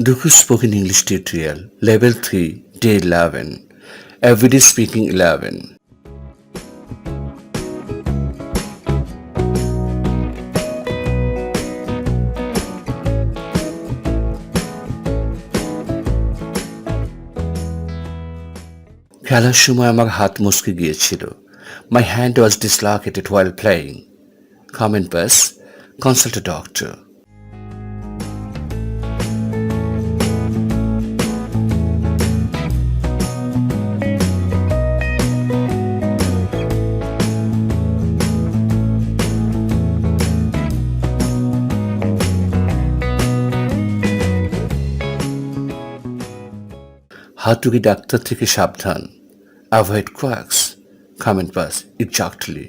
Duku Spoken English Tutorial Level 3 Day 11 Everyday Speaking 11 খেলার সময় আমার হাত মুচকে গিয়েছিল। My hand was dislocated while playing. Common pass. Consult a doctor. হাতুড়ি ডাক্তার থেকে সাবধান। Avoid quacks. Common pass. Exactly.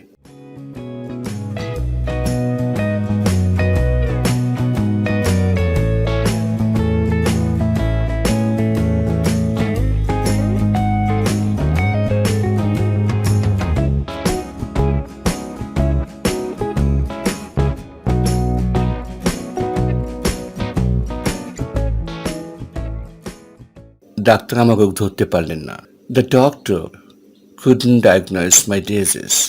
Doctor আমার রোগ ধরতে পারলেন না। The doctor couldn't diagnose my disease.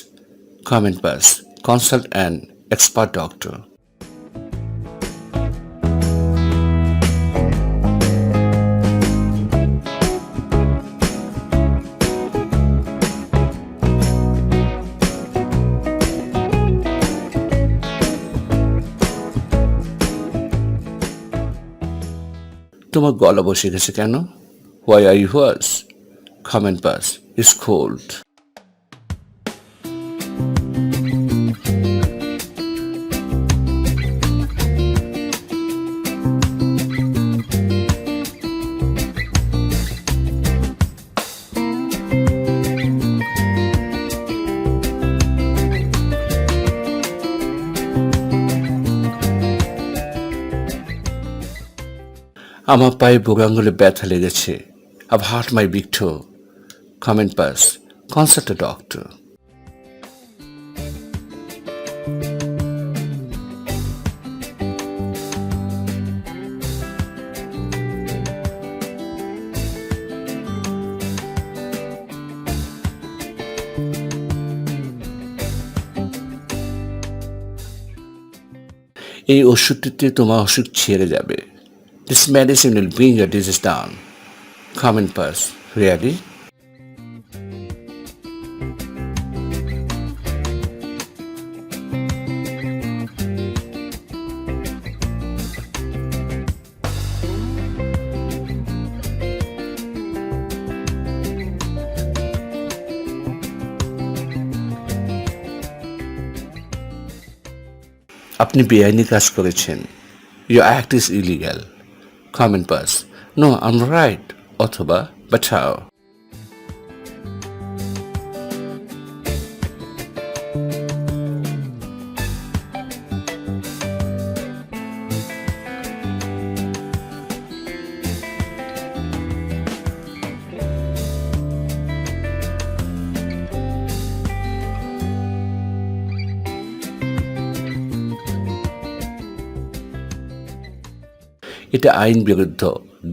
Common pass. Consult an expert doctor. তোমার গলা বসে গেছে কেন? Why are you hoarse? Common pass. It's cold. আমার পায়ে বুড়ো আঙুলে ব্যথা লেগেছে। I've hurt my big toe. Common pass. Consult a doctor. এই ওষুধটিতে তোমার অসুখ ছেড়ে যাবে। This medicine will bring your disease down. Common pass. Really? আপনি বেআইনি কাজ করেছেন। Your act is illegal. Common pass. No, I'm right. অথবা বাঁচাও। এটা আইন বিরুদ্ধ।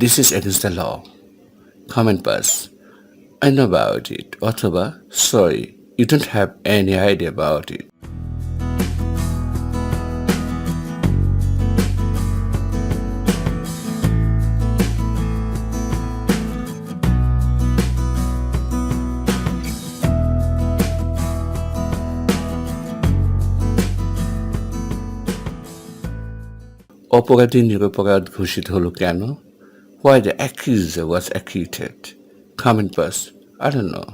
This is against the law. Common pass. I know about it. অথবা sorry, you don't have any idea about it. অপরাধী নিরপরাধ ঘোষিত হলো কেন? Why the accuser was acquitted. Common pass. I don't know.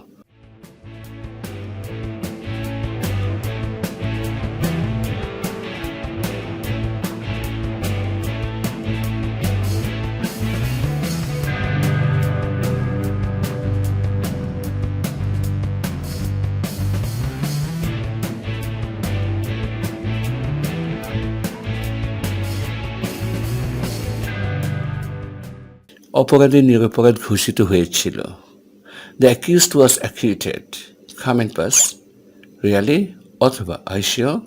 অপরাধী নিরপরাধ ঘোষিত হয়েছিল। The accused was acquitted. Common pass. Really? অথবা are you sure?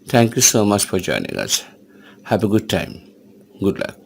Thank you so much for joining us. Have a good time. Good luck.